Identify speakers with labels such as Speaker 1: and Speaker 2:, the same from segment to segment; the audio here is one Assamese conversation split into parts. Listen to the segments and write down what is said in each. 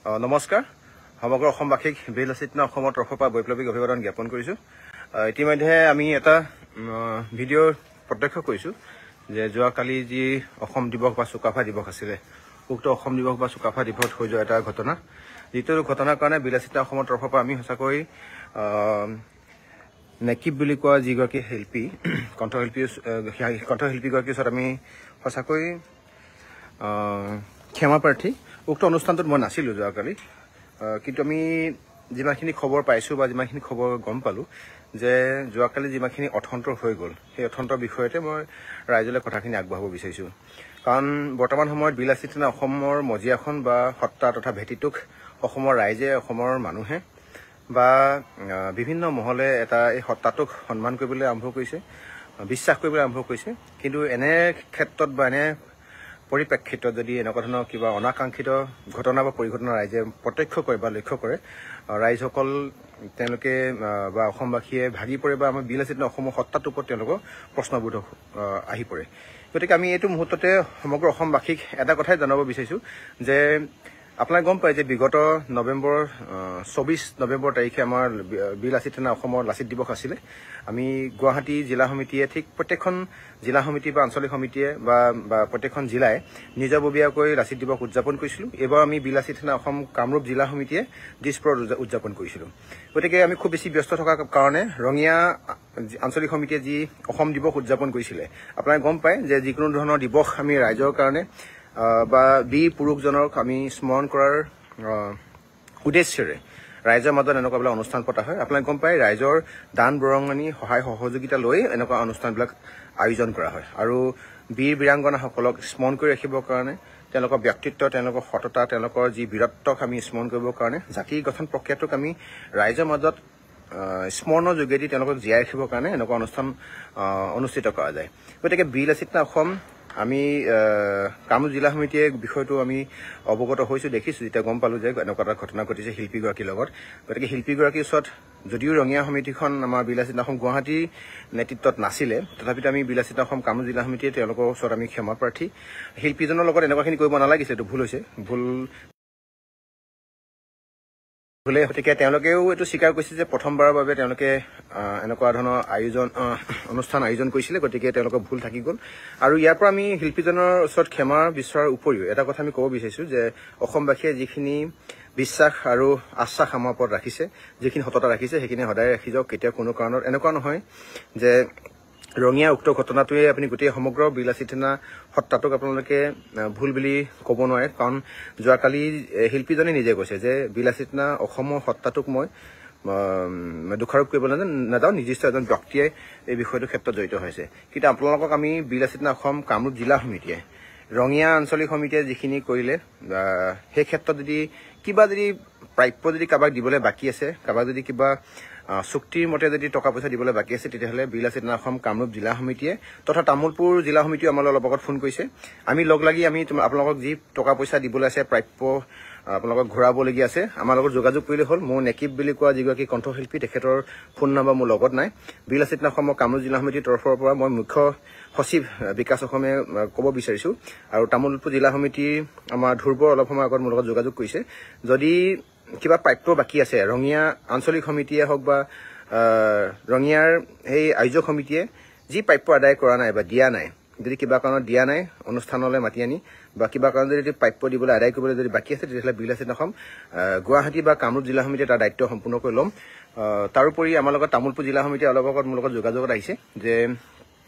Speaker 1: নমস্কাৰ সমগ্ৰ অসমবাসীক বিলাচিত্না অসমৰ তৰফৰ পৰা বৈপ্লৱিক অভিবাদন জ্ঞাপন কৰিছোঁ। ইতিমধ্যে আমি এটা ভিডিঅ' প্ৰত্যক্ষ কৰিছোঁ যে যোৱাকালি যি অসম দিৱস বা চুকাফা দিৱস আছিলে, উক্ত অসম দিৱস বা চুকাফা দিৱসত হৈ যোৱা এটা ঘটনা, যিটো ঘটনাৰ কাৰণে বিলাচিত্না অসমৰ তৰফৰ পৰা আমি সঁচাকৈ নেকিব বুলি কোৱা যিগৰাকী শিল্পী কণ্ঠশিল্পীগৰাকীৰ ওচৰত আমি সঁচাকৈ ক্ষমা প্ৰাৰ্থী। উক্ত অনুষ্ঠানটোত মই নাছিলোঁ যোৱাকালি, কিন্তু আমি যিমানখিনি খবৰ পাইছোঁ বা যিমানখিনি খবৰ গম পালোঁ যে যোৱাকালি যিমানখিনি অথন্তৰ হৈ গ'ল, সেই অথন্তৰ বিষয়তে মই ৰাইজলৈ কথাখিনি আগবঢ়াব বিচাৰিছোঁ। কাৰণ বৰ্তমান সময়ত বিলাচিত্না অসমৰ মজিয়াখন বা সত্তা তথা ভেটিটোক অসমৰ ৰাইজে, অসমৰ মানুহে বা বিভিন্ন মহলে এই সত্তাটোক সন্মান কৰিবলৈ আৰম্ভ কৰিছে, বিশ্বাস কৰিবলৈ আৰম্ভ কৰিছে। কিন্তু এনে ক্ষেত্ৰত বা এনে পৰিপ্ৰেক্ষিতত যদি এনেকুৱা ধৰণৰ কিবা অনাকাংক্ষিত ঘটনা বা পৰিঘটনা ৰাইজে প্ৰত্যক্ষ কৰে বা লক্ষ্য কৰে, ৰাইজসকল তেওঁলোকে বা অসমবাসীয়ে ভাগি পৰে বা আমাৰ বিলাচিত্না অসমৰ সত্তাটোৰ ওপৰত তেওঁলোকৰ প্ৰশ্নবোধ আহি পৰে। গতিকে আমি এইটো মুহূৰ্ততে সমগ্ৰ অসমবাসীক এটা কথাই জনাব বিচাৰিছোঁ যে আপোনালোকে গম পায় যে বিগত 24 নৱেম্বৰ তাৰিখে আমাৰ বিলাচিত্না অসমৰ লাচিত দিৱস আছিলে। আমি গুৱাহাটী জিলা সমিতিয়ে ঠিক প্ৰত্যেকখন জিলা সমিতি বা আঞ্চলিক সমিতিয়ে বা প্ৰত্যেকখন জিলাই নিজাববীয়াকৈ লাচিত দিৱস উদযাপন কৰিছিলোঁ। এইবাৰ আমি বিলাচিত্না অসম কামৰূপ জিলা সমিতিয়ে দিছপুৰত উদযাপন কৰিছিলোঁ। গতিকে আমি খুব বেছি ব্যস্ত থকাৰ কাৰণে ৰঙিয়া আঞ্চলিক সমিতিয়ে যি অসম দিৱস উদযাপন কৰিছিলে, আপোনালোকে গম পায় যে যিকোনো ধৰণৰ দিৱস আমি ৰাইজৰ কাৰণে বা বীৰ পুৰুষজনক আমি স্মৰণ কৰাৰ উদ্দেশ্যেৰে ৰাইজৰ মাজত এনেকুৱাবিলাক অনুষ্ঠান পতা হয়। আপোনালোকে গম পায় ৰাইজৰ দান বৰঙণি সহায় সহযোগিতা লৈ এনেকুৱা অনুষ্ঠানবিলাক আয়োজন কৰা হয়। আৰু বীৰ বীৰাংগনাসকলক স্মৰণ কৰি ৰাখিবৰ কাৰণে, তেওঁলোকৰ ব্যক্তিত্ব, তেওঁলোকৰ সততা, তেওঁলোকৰ যি বীৰত্বক আমি স্মৰণ কৰিবৰ কাৰণে জাতি গঠন প্ৰক্ৰিয়াটোক আমি ৰাইজৰ মাজত স্মৰণৰ যোগেদি তেওঁলোকক জীয়াই ৰাখিবৰ কাৰণে এনেকুৱা অনুষ্ঠান অনুষ্ঠিত কৰা যায়। গতিকে বিলাচিত্না অসম আমি কামৰূপ জিলা সমিতিয়ে বিষয়টো আমি অৱগত হৈছোঁ, দেখিছোঁ, যেতিয়া গম পালোঁ যে এনেকুৱা এটা ঘটনা ঘটিছে শিল্পীগৰাকীৰ লগত। গতিকে শিল্পীগৰাকীৰ ওচৰত যদিও ৰঙিয়া সমিতিখন আমাৰ বিলাচিত্না অসম গুৱাহাটীৰ নেতৃত্বত নাছিলে, তথাপিতো আমি বিলাচিত্না অসম কামৰূপ জিলা সমিতিয়ে তেওঁলোকৰ ওচৰত আমি ক্ষমা প্ৰাৰ্থী। শিল্পীজনৰ লগত এনেকুৱাখিনি কৰিব নালাগিছিল, এইটো ভুল হৈছে, ভুলে। গতিকে তেওঁলোকেও এইটো স্বীকাৰ কৰিছে যে প্ৰথমবাৰৰ বাবে তেওঁলোকে এনেকুৱা ধৰণৰ অনুষ্ঠান আয়োজন কৰিছিলে। গতিকে তেওঁলোকৰ ভুল থাকি গ'ল। আৰু ইয়াৰ পৰা আমি শিল্পীজনৰ ওচৰত ক্ষমা বিচৰাৰ উপৰিও এটা কথা আমি ক'ব বিচাৰিছোঁ যে অসমবাসীয়ে যিখিনি বিশ্বাস আৰু আশ্বাস আমাৰ ওপৰত ৰাখিছে, যিখিনি সততা ৰাখিছে, সেইখিনি সদায় ৰাখি যাওক। কেতিয়াও কোনো কাৰণত এনেকুৱা নহয় যে ৰঙিয়া উক্ত ঘটনাটোৱে আপুনি গোটেই সমগ্ৰ বিলাচিত্না সত্তাটোক আপোনালোকে ভুল বুলি ক'ব নোৱাৰে। কাৰণ যোৱাকালি শিল্পীজনে নিজে কৈছে যে বিলাচিত্না অসমৰ সত্তাটোক মই দোষাৰোপ কৰিবলৈ নাযাওঁ, নিৰ্দিষ্ট এজন ব্যক্তিয়ে এই বিষয়টোৰ ক্ষেত্ৰত জড়িত হৈছে। কিন্তু আপোনালোকক আমি বিলাচিত্না অসম কামৰূপ জিলা সমিতিয়ে, ৰঙিয়া আঞ্চলিক সমিতিয়ে যিখিনি কৰিলে, সেই ক্ষেত্ৰত যদি প্ৰাপ্য যদি কাৰোবাক দিবলৈ বাকী আছে, কাৰোবাক যদি কিবা চুক্তিৰ মতে যদি টকা পইচা দিবলৈ বাকী আছে, তেতিয়াহ'লে বিলাচিত্না অসম কামৰূপ জিলা সমিতিয়ে তথা তামোলপুৰ জিলা সমিতিও আমালৈ অলপ আগত ফোন কৰিছে। আমি লগ লাগি আমি আপোনালোকক যি টকা পইচা দিবলৈ আছে, প্ৰাপ্য আপোনালোকক ঘূৰাবলগীয়া আছে, আমাৰ লগত যোগাযোগ কৰিলে হ'ল। মোৰ নেকিব বুলি কোৱা যিগৰাকী কণ্ঠশিল্পী, তেখেতৰ ফোন নম্বৰ মোৰ লগত নাই। বিলাচিত্না অসমৰ কামৰূপ জিলা সমিতিৰ তৰফৰ পৰা মই মুখ্য সচিব বিকাশ অসমে ক'ব বিচাৰিছোঁ। আৰু তামোলপুৰ জিলা সমিতিৰ আমাৰ ধ্ৰুৱ অলপ সময় আগত মোৰ লগত যোগাযোগ কৰিছে। যদি কিবা প্ৰাপ্য বাকী আছে, ৰঙিয়া আঞ্চলিক সমিতিয়ে হওক বা ৰঙিয়াৰ সেই আয়োজক সমিতিয়ে যি প্ৰাপ্য আদায় কৰা নাই বা দিয়া নাই, যদি কিবা কাৰণত দিয়া নাই অনুষ্ঠানলৈ মাতি আনি, বা কিবা কাৰণত যদি প্ৰাপ্য দিবলৈ আদায় কৰিবলৈ যদি বাকী আছে, তেতিয়াহ'লে বিলাচিত্না অসম গুৱাহাটী বা কামৰূপ জিলা সমিতিয়ে তাৰ দায়িত্ব সম্পূৰ্ণকৈ ল'ম। তাৰোপৰি আমাৰ লগত তামোলপুৰ জিলা সমিতিয়ে অলপ আগত মোৰ লগত যোগাযোগত আহিছে যে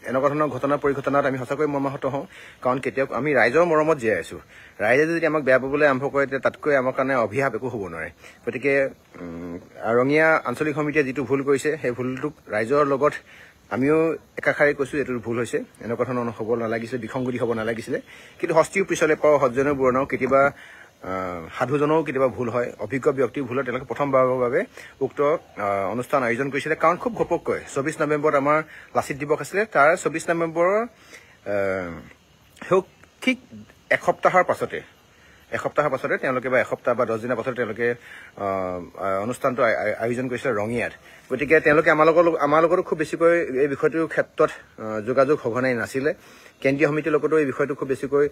Speaker 1: এনেকুৱা ধৰণৰ পৰিঘটনাত আমি সঁচাকৈ মৰ্মাহত হওঁ। কাৰণ কেতিয়াও আমি ৰাইজৰ মৰমত জীয়াই আছোঁ। ৰাইজে যদি আমাক বেয়া পাবলৈ আৰম্ভ কৰে, তেতিয়া তাতকৈ আমাৰ কাৰণে অভিশাপ একো হ'ব নোৱাৰে। গতিকে ৰঙিয়া আঞ্চলিক সমিতিয়ে যিটো ভুল কৰিছে, সেই ভুলটোক ৰাইজৰ লগত আমিও একাষাৰে কৈছোঁ, এইটো ভুল হৈছে, এনেকুৱা ধৰণৰ হ'ব নালাগিছিলে, বিসংগতি হ'ব নালাগিছিলে। কিন্তু হস্তিও পিছলৈ পাওঁ, সজ্জনেও বুৰণাও, কেতিয়াবা সাধুজনৰো কেতিয়াবা ভুল হয়। অভিজ্ঞ ব্যক্তিৰ ভুলত তেওঁলোকে প্ৰথমবাৰৰ বাবে উক্ত অনুষ্ঠান আয়োজন কৰিছিলে। কাৰণ খুব ঘপককৈ 24 নৱেম্বৰত আমাৰ লাচিত দিৱস আছিলে, তাৰ 24 নৱেম্বৰৰ ঠিক এসপ্তাহৰ পাছতে তেওঁলোকে বা এসপ্তাহ বা 10 দিনৰ পাছতে তেওঁলোকে অনুষ্ঠানটো আয়োজন কৰিছিলে ৰঙিয়াত। গতিকে তেওঁলোকে আমাৰ লগতো খুব বেছিকৈ এই বিষয়টোৰ ক্ষেত্ৰত যোগাযোগ সঘনাই নাছিলে। কেন্দ্ৰীয় সমিতিৰ লগতো এই বিষয়টো খুব বেছিকৈ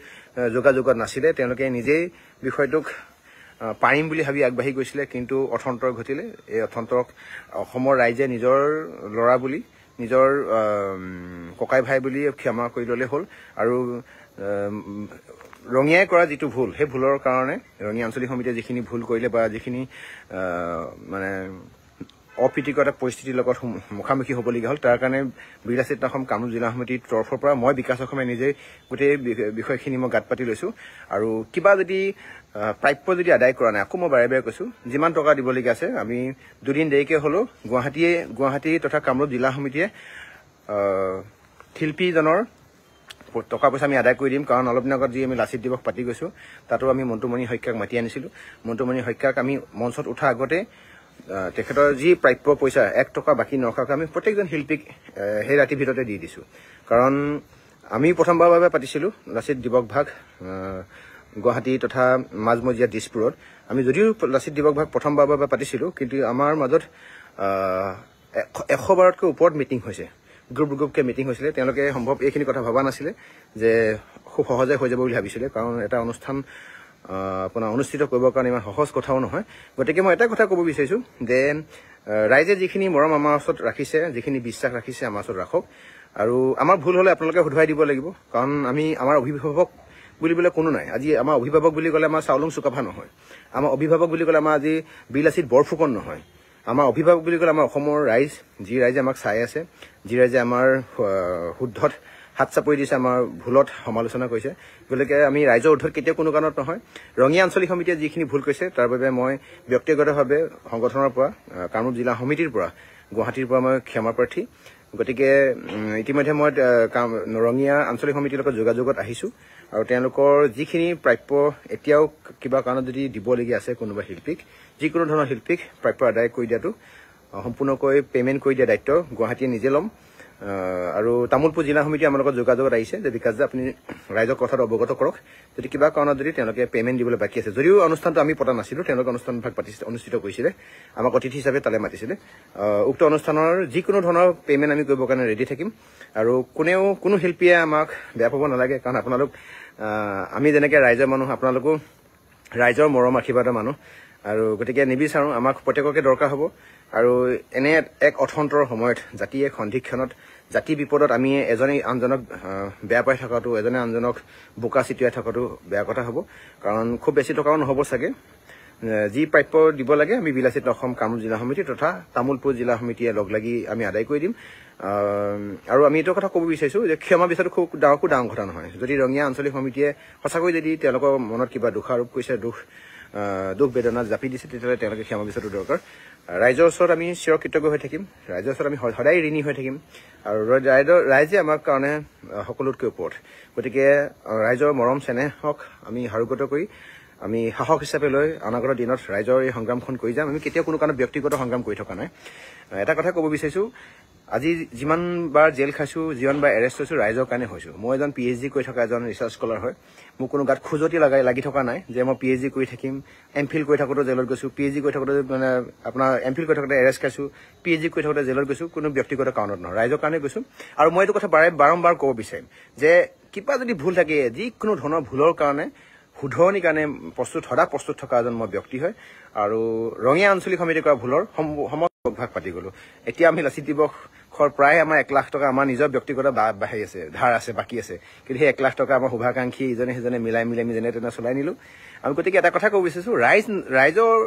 Speaker 1: যোগাযোগত নাছিলে। তেওঁলোকে নিজেই বিষয়টোক পাৰিম বুলি ভাবি আগবাঢ়ি গৈছিলে, কিন্তু অৰ্থন্তৰ ঘটিলে। এই অৰ্থন্তৰক অসমৰ ৰাইজে নিজৰ ল'ৰা বুলি, নিজৰ ককাই ভাই বুলি ক্ষমা কৰি ল'লে হ'ল। আৰু ৰঙিয়াই কৰা যিটো ভুল, সেই ভুলৰ কাৰণে ৰঙিয়া আঞ্চলিক সমিতিয়ে যিখিনি ভুল কৰিলে বা যিখিনি মানে অপ্ৰীতিকৰ এটা পৰিস্থিতিৰ লগত মুখামুখি হ'বলগীয়া হ'ল, তাৰ কাৰণে বীৰলাচিত নাহম কামৰূপ জিলা সমিতিৰ তৰফৰ পৰা মই বিকাশ অসমে নিজেই গোটেই বিষয়খিনি মই গাঁত পাতি লৈছোঁ। আৰু কিবা যদি প্ৰাপ্য যদি আদায় কৰা নাই, আকৌ মই বাৰে বাৰে কৈছোঁ, যিমান টকা দিবলগীয়া আছে আমি দুদিন দেৰিকৈ হ'লেও গুৱাহাটী তথা কামৰূপ জিলা সমিতিয়ে শিল্পীজনৰ টকা পইচা আমি আদায় কৰি দিম। কাৰণ অলপ দিনৰ আগত যি আমি লাচিত দিৱস পাতি গৈছোঁ, তাতো আমি মন্টুমণি শইকীয়াক মাতি আনিছিলোঁ। মন্টুমণি শইকীয়াক আমি মঞ্চত উঠা আগতে তেখেতৰ যি প্ৰাপ্য পইচা 1 টকা বাকী নৰখাকৈ আমি প্ৰত্যেকজন শিল্পীক সেই ৰাতিৰ ভিতৰতে দি দিছোঁ। কাৰণ আমি প্ৰথমবাৰৰ বাবে পাতিছিলোঁ লাচিত দিৱস ভাগ গুৱাহাটী তথা মাজমজিয়া দিছপুৰত। আমি যদিও লাচিত দিৱস ভাগ প্ৰথমবাৰৰ বাবে পাতিছিলোঁ, কিন্তু আমাৰ মাজত 100 বাৰতকৈ ওপৰত মিটিং হৈছে, গ্ৰুপকৈ মিটিং হৈছিলে। তেওঁলোকে সম্ভৱ এইখিনি কথা ভবা নাছিলে যে খুব সহজে হৈ যাব বুলি ভাবিছিলে, কাৰণ এটা অনুষ্ঠান আপোনাৰ অনুষ্ঠিত কৰিবৰ কাৰণে ইমান সহজ কথাও নহয়। গতিকে মই এটা কথা ক'ব বিচাৰিছোঁ যে ৰাইজে যিখিনি মৰম আমাৰ ওচৰত ৰাখিছে, যিখিনি বিশ্বাস ৰাখিছে, আমাৰ ওচৰত ৰাখক। আৰু আমাৰ ভুল হ'লে আপোনালোকে শুধৰাই দিব লাগিব, কাৰণ আমাৰ অভিভাৱক বুলিবলৈ কোনো নাই। আজি আমাৰ অভিভাৱক বুলি ক'লে আমাৰ চাউলুং চুকাফা নহয়, আমাৰ অভিভাৱক বুলি ক'লে আমাৰ আজি বীৰলাচিত বৰফুকন নহয়। আমাৰ অভিভাৱক বুলি ক'লে আমাৰ অসমৰ ৰাইজ, যি ৰাইজে আমাক চাই আছে, যি ৰাইজে আমাৰ শুদ্ধত হাত চাপৰি দিছে, আমাৰ ভুলত সমালোচনা কৰিছে। গতিকে আমি ৰাইজৰ ঊৰ্ধত কেতিয়াও কোনো কাৰণত নহয়। ৰঙিয়া আঞ্চলিক সমিতিয়ে যিখিনি ভুল কৰিছে, তাৰ বাবে মই ব্যক্তিগতভাৱে সংগঠনৰ পৰা, কামৰূপ জিলা সমিতিৰ পৰা, গুৱাহাটীৰ পৰা মই ক্ষমা প্ৰাৰ্থী। গতিকে ইতিমধ্যে মই ৰঙিয়া আঞ্চলিক সমিতিৰ লগত যোগাযোগত আহিছোঁ, আৰু তেওঁলোকৰ যিখিনি প্ৰাপ্য এতিয়াও কিবা কাৰণত যদি দিবলগীয়া আছে কোনোবা শিল্পীক, যিকোনো ধৰণৰ শিল্পীক প্ৰাপ্য আদায় কৰি দিয়াটো, সম্পূৰ্ণকৈ পে'মেণ্ট কৰি দিয়া দায়িত্ব গুৱাহাটীয়ে নিজে ল'ম। আৰু তামোলপুৰ জিলা সমিতি আমাৰ লগত যোগাযোগত আহিছে যে বিকাশ দা আপুনি ৰাইজক কথাটো অৱগত কৰক, যদি কিবা কাৰণত যদি তেওঁলোকে পে'মেণ্ট দিবলৈ বাকী আছে। যদিও অনুষ্ঠানটো আমি পতা নাছিলোঁ, তেওঁলোকে অনুষ্ঠান ভাগ অনুষ্ঠিত কৰিছিলে, আমাক অতিথি হিচাপে তালৈ মাতিছিলে। উক্ত অনুষ্ঠানৰ যিকোনো ধৰণৰ পে'মেণ্ট আমি কৰিবৰ কাৰণে ৰেডি থাকিম। আৰু কোনো শিল্পীয়ে আমাক বেয়া পাব নালাগে, কাৰণ আপোনালোক আমি যেনেকৈ ৰাইজৰ মানুহ, আপোনালোকো ৰাইজৰ মৰম আশীৰ্বাদৰ মানুহ। আৰু গতিকে নিবিচাৰোঁ, আমাক প্ৰত্যেককে দৰকাৰ হ'ব। আৰু এনে এক অৰ্থন্তৰ সময়ত, জাতি এক সন্ধিক্ষণত, জাতি বিপদত আমি এজনে আনজনক বেয়া পাই থকাটো, এজনে আনজনক বোকা ছিটিয়াই থকাটো বেয়া কথা হ'ব। কাৰণ খুব বেছি টকাও নহ'ব চাগে। যি প্ৰাপ্য দিব লাগে আমি বীৰলাচিত অসম কামৰূপ জিলা সমিতি তথা তামোলপুৰ জিলা সমিতিয়ে লগ লাগি আমি আদায় কৰি দিম। আৰু আমি এইটো কথা ক'ব বিচাৰিছোঁ যে ক্ষমা বিচৰাটো খুব ডাঙৰ কথা নহয়। যদি ৰঙিয়া আঞ্চলিক সমিতিয়ে সঁচাকৈ যদি তেওঁলোকৰ মনত কিবা দোষাৰোপ কৰিছে, দুখ বেদনা জাপি দিছে, তেতিয়াহ'লে তেওঁলোকে ক্ষমা বিচৰাটো দৰকাৰ। ৰাইজৰ ওচৰত আমি চিৰকৃতজ্ঞ হৈ থাকিম, ৰাইজৰ ওচৰত আমি সদায় ঋণী হৈ থাকিম। আৰু ৰাইজে আমাৰ কাৰণে সকলোতকৈ ওপৰত। গতিকে ৰাইজৰ মৰম চেনেহক আমি সাৰোগত কৰি আমি সাহস হিচাপে লৈ অনাগত দিনত ৰাইজৰ এই সংগ্ৰামখন কৰি যাম। আমি কেতিয়াও কোনো কাৰণত ব্যক্তিগত সংগ্ৰাম কৰি থকা নাই। এটা কথা ক'ব বিচাৰিছোঁ, আজি যিমানবাৰ জেল খাইছোঁ, যিমানবাৰ এৰেষ্ট হৈছোঁ, ৰাইজৰ কাৰণে হৈছোঁ। মই এজন PhD কৰি থকা এজন ৰিচাৰ্চ স্কলাৰ হয়। মোৰ কোনো গাত খোজতি লাগি থকা নাই যে মই PhD কৰি থাকিম। MPhil কৰি থাকোঁতে জেলত গৈছোঁ, PhD কৰি থাকোঁতে মানে আপোনাৰ MPhil কৰি থাকোঁতে এৰেষ্ট খাইছোঁ, PhD কৰি থাকোঁতে জেলত গৈছোঁ। কোনো ব্যক্তিগত কাৰণত নহয়, ৰাইজৰ কাৰণে গৈছোঁ। আৰু মই এইটো কথা বাৰম্বাৰ ক'ব বিচাৰিম যে কিবা যদি ভুল থাকে, যিকোনো ধৰণৰ ভুলৰ কাৰণে শুধৰণিৰ কাৰণে সদা প্ৰস্তুত থকা এজন মই ব্যক্তি হয়। আৰু ৰঙিয়া আঞ্চলিক সমিতি কৰা ভুলৰ সমস্ত ভাগ পাতি গ'লোঁ। এতিয়া আমি লাচিত দিৱসৰ প্ৰায় আমাৰ 1 লাখ টকা আমাৰ নিজৰ ব্যক্তিগত ধাৰ আছে, বাকী আছে। কিন্তু সেই 1 লাখ টকা আমাৰ শুভাকাংক্ষী ইজনে সিজনে মিলাই আমি যেনে তেনে চলাই নিলোঁ। আমি গতিকে এটা কথা ক'ব বিচাৰিছোঁ, ৰাইজৰ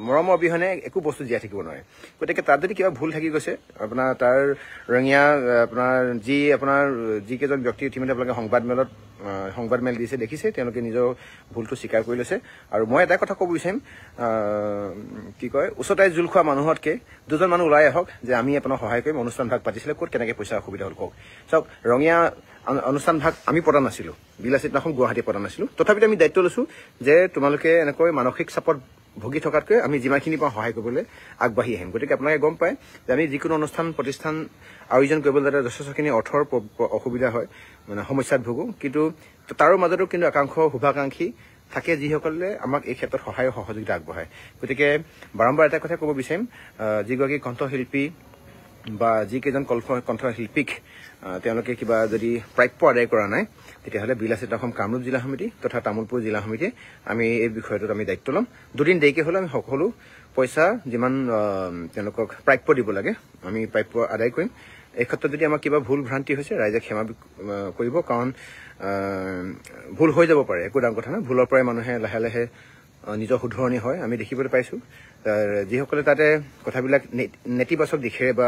Speaker 1: মৰমৰ অবিহনে একো বস্তু জীয়াই থাকিব নোৱাৰে। গতিকে তাত যদি কিবা ভুল থাকি গৈছে, আপোনাৰ তাৰ ৰঙিয়া যিকেইজন ব্যক্তি ইতিমধ্যে আপোনালোকে সংবাদমেল দিছে, দেখিছে, তেওঁলোকে নিজৰ ভুলটো স্বীকাৰ কৰি লৈছে। আৰু মই এটা কথা ক'ব বিচাৰিম, ওচৰতে জোল খোৱা মানুহতকৈ 2জন মানুহ ওলাই আহক যে আমি আপোনাক সহায় কৰিম। অনুষ্ঠান ভাগ পাতিছিলে, ক'ত কেনেকৈ পইচা অসুবিধা হ'ল কওক। চাওক, ৰঙিয়া অনুষ্ঠান ভাগ আমি পতা নাছিলোঁ, বীৰলাচিত নাহম গুৱাহাটী পতা নাছিলোঁ। তথাপিতো আমি দায়িত্ব লৈছোঁ যে তোমালোকে এনেকৈ মানসিক চাপত ভুগি থকাতকৈ আমি যিমানখিনি পাওঁ সহায় কৰিবলৈ আগবাঢ়ি আহিম। গতিকে আপোনালোকে গম পায় যে আমি যিকোনো প্ৰতিষ্ঠান আয়োজন কৰিবলৈ যাতে যথেষ্টখিনি অৰ্থৰ অসুবিধা হয়, মানে সমস্যাত ভোগোঁ। কিন্তু তাৰো মাজতো কিন্তু একাংশ শুভাকাংক্ষী থাকে, যিসকলে আমাক এই ক্ষেত্ৰত সহায় সহযোগিতা আগবঢ়ায়। গতিকে বাৰম্বাৰ এটা কথা ক'ব বিচাৰিম, যিগৰাকী কণ্ঠশিল্পী বা যিকেইজন কণ্ঠশিল্পীক তেওঁলোকে কিবা যদি প্ৰাপ্য আদায় কৰা নাই তেতিয়াহ'লে বিলাসিতা অসম কামৰূপ জিলা সমিতি তথা তামোলপুৰ জিলা সমিতিয়ে আমি এই বিষয়টোত আমি দায়িত্ব ল'ম। দুদিন দেৰিকৈ হ'লেও আমি সকলো পইচা যিমান তেওঁলোকক প্ৰাপ্য দিব লাগে আমি প্ৰাপ্য আদায় কৰিম। এই ক্ষেত্ৰত যদি আমাৰ কিবা ভুল ভ্ৰান্তি হৈছে ৰাইজে ক্ষমা কৰিব, কাৰণ ভুল হৈ যাব পাৰে, একো ডাঙৰ কথা নহয়। ভুলৰ পৰাই মানুহে লাহে লাহে নিজৰ শুধৰণি হয়। আমি দেখিবলৈ পাইছোঁ যিসকলে তাতে কথাবিলাক নেতিবাচক দিশেৰে বা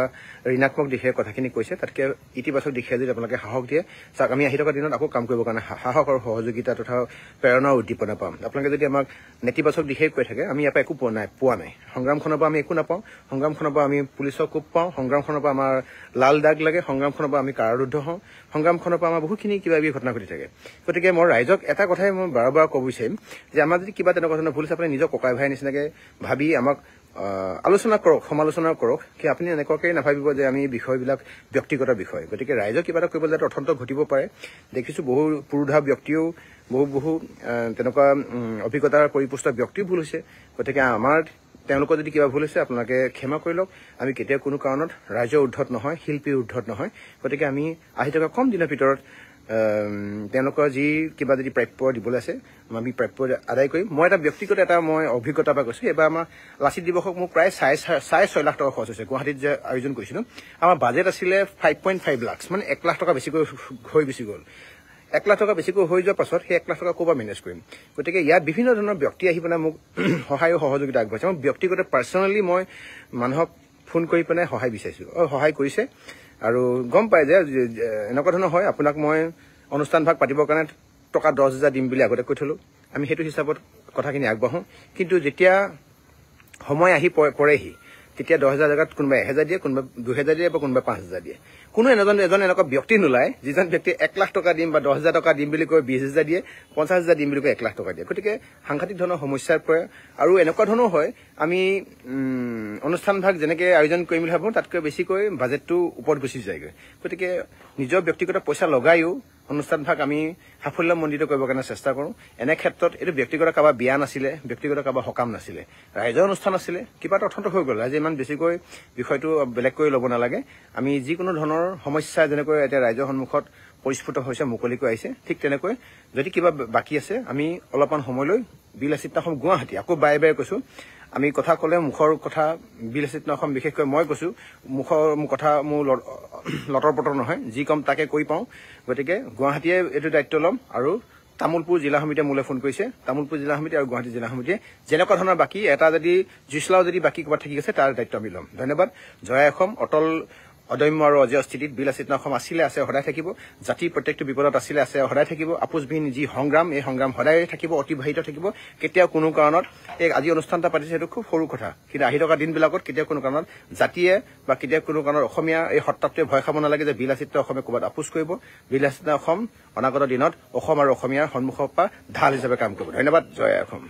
Speaker 1: ঋণাত্মক দিশেৰে কথাখিনি কৈছে, তাতকৈ ইতিবাচক দিশেৰে যদি আপোনালোকে সাহস দিয়ে, চাওক আমি আহি থকা দিনত আকৌ কাম কৰিবৰ কাৰণে সাহস আৰু সহযোগিতা তথা প্ৰেৰণা উদ্দীপনা পাম। আপোনালোকে যদি আমাক নেতিবাচক দিশেই কৈ থাকে, আমি ইয়াৰ পৰা একো পোৱা নাই। সংগ্ৰামখনৰ পৰা আমি একো নাপাওঁ। সংগ্ৰামখনৰ পৰা আমি পুলিচৰ কোপ পাওঁ, সংগ্ৰামখনৰ পৰা আমাৰ লাল দাগ লাগে, সংগ্ৰামখনৰ পৰা আমি কাৰাৰুদ্ধ হওঁ, সংগ্ৰামখনৰ পৰা আমাৰ বহুখিনি কিবা কিবি ঘটনা ঘটি থাকে। গতিকে মই ৰাইজক এটা কথাই মই বাৰ বাৰ ক'ব বিচাৰিম যে আমাৰ যদি কিবা তেনেকুৱা ধৰণৰ ভুল আছে, আপুনি নিজৰ ককাই ভাই নিচিনাকৈ ভাবি আমাক আলোচনা কৰক, সমালোচনা কৰক। কি আপুনি এনেকুৱাকৈ নাভাবিব যে আমি বিষয়বিলাক ব্যক্তিগত বিষয়। গতিকে ৰাইজক কিবা এটা কৰিব যাতে অথন্ত ঘটিব পাৰে। দেখিছোঁ বহু পুৰুধা ব্যক্তিও বহু তেনেকুৱা অভিজ্ঞতাৰ পৰিপুষ্ট ব্যক্তিও ভুল হৈছে। গতিকে আমাৰ তেওঁলোকৰ যদি কিবা ভুল হৈছে আপোনালোকে ক্ষমা কৰি লওক। আমি কেতিয়াও কোনো কাৰণত ৰাইজৰ উৰ্ধত নহয়, শিল্পীৰ উৰ্ধত নহয়। গতিকে আমি আহি থকা কম দিনৰ ভিতৰত তেওঁলোকৰ যি কিবা যদি প্ৰাপ্য দিবলৈ আছে আমি প্ৰাপ্য আদায় কৰিম। মই এটা ব্যক্তিগত মই অভিজ্ঞতাৰ পৰা কৈছোঁ। এইবাৰ আমাৰ লাচিত দিৱসক মোৰ প্ৰায় 6.5 লাখ টকা খৰচ হৈছে। গুৱাহাটীত যে আয়োজন কৰিছিলোঁ, আমাৰ বাজেট আছিলে 5.5 লাখ, মানে 1 লাখ টকা বেছিকৈ গুচি গ'ল। 1 লাখ টকা বেছিকৈ হৈ যোৱাৰ পাছত সেই 1 লাখ টকা ক'ৰ পৰা মেনেজ কৰিম। গতিকে ইয়াত বিভিন্ন ধৰণৰ ব্যক্তি আহি পেলাই মোক সহায় আৰু সহযোগিতা আগবঢ়াইছে। মই ব্যক্তিগত পাৰ্চনেলি মই মানুহক ফোন কৰি পেলাই সহায় বিচাৰিছোঁ, সহায় কৰিছে। আৰু গম পায় যে এনেকুৱা ধৰণৰ হয়, আপোনাক মই অনুষ্ঠান ভাগ পাতিবৰ কাৰণে টকা 10,000 দিম বুলি আগতে কৈ থলোঁ। আমি সেইটো হিচাপত কথাখিনি আগবাঢ়োঁ। কিন্তু যেতিয়া সময় আহি পৰেহি তেতিয়া 10,000 জেগাত কোনোবাই 1,000 দিয়ে, কোনোবাই 2,000 দিয়ে বা কোনোবাই 5,000 দিয়ে। কোনো এজন এনেকুৱা ব্যক্তি নোলায় যিজন ব্যক্তিয়ে 1 লাখ টকা দিম বা 10,000 টকা দিম বুলি কৈ 20,000 দিয়ে, 50,000 দিম বুলি কৈ 1 লাখ টকা দিয়ে। গতিকে সাংঘাতিক ধৰণৰ সমস্যাৰ পৰে। আৰু এনেকুৱা ধৰণৰ হয়, আমি অনুষ্ঠান ভাগ যেনেকৈ আয়োজন কৰিম বুলি ভাবোঁ তাতকৈ বেছিকৈ বাজেটটো ওপৰত গুচি যায়গৈ। গতিকে নিজৰ ব্যক্তিগত পইচা লগায়ো অনুষ্ঠান ভাগ আমি সাফল্যমণ্ডিত কৰিবৰ কাৰণে চেষ্টা কৰোঁ। এনে ক্ষেত্ৰত এইটো ব্যক্তিগত কাৰোবাৰ বিয়া নাছিলে, ব্যক্তিগত কাৰোবাৰ সকাম নাছিলে, ৰাইজৰ অনুষ্ঠান আছিলে। কিবা এটা অৰ্থন্ত হৈ গ'ল। ৰাইজে ইমান বেছিকৈ বিষয়টো বেলেগকৈ ল'ব নালাগে। আমি যিকোনো ধৰণৰ সমস্যা যেনেকৈ এতিয়া ৰাইজৰ সন্মুখত পৰিস্ফুট হৈছে, মুকলিকৈ আহিছে, ঠিক তেনেকৈ যদি কিবা বাকী আছে আমি অলপমান সময়লৈ বিলাসিতা অসম গুৱাহাটী, আকৌ বাৰে বাৰে কৈছোঁ, আমি কথা ক'লে মুখৰ কথা বিলাসিতা অসম বিশেষকৈ মই কৈছোঁ, মুখৰ কথা মোৰ লটৰ পটৰ নহয়, যি কম তাকে কৈ পাওঁ। গতিকে গুৱাহাটীয়ে এইটো দায়িত্ব ল'ম। আৰু তামোলপুৰ জিলা সমিতিয়ে মোলৈ ফোন কৰিছে, তামোলপুৰ জিলা সমিতি আৰু গুৱাহাটী জিলা সমিতিয়ে যেনেকুৱা ধৰণৰ বাকী এটা যদি জুইচলাও যদি বাকী ক'ৰবাত থাকি আছে তাৰ দায়িত্ব আমি ল'ম। ধন্যবাদ। জয় অসম। অটল অদম্য আৰু অজয় স্থিতিত বিলাসিতা অসম আছিলে, আছে, সদায় থাকিব। জাতিৰ প্ৰত্যেকটো বিপদত আছিলে, আছে, সদায় থাকিব। আপোচবিহীন যি সংগ্ৰাম, এই সংগ্ৰাম সদায় থাকিব, অতিবাহিত থাকিব। কেতিয়াও কোনো কাৰণত এই আজি অনুষ্ঠান এটা পাতিছে সেইটো খুব সৰু কথা, কিন্তু আহি থকা দিনবিলাকত কেতিয়াও কোনো কাৰণত জাতিয়ে বা কেতিয়াও কোনো কাৰণত অসমীয়া এই সত্তাটোৱে ভয় খাব নালাগে যে বিলাসিতা অসমে ক'ৰবাত আপোচ কৰিব। বিলাসিতা অসম অনাগত দিনত অসম আৰু অসমীয়াৰ সন্মুখৰ পৰা ঢাল হিচাপে কাম কৰিব। ধন্যবাদ। জয় অসম।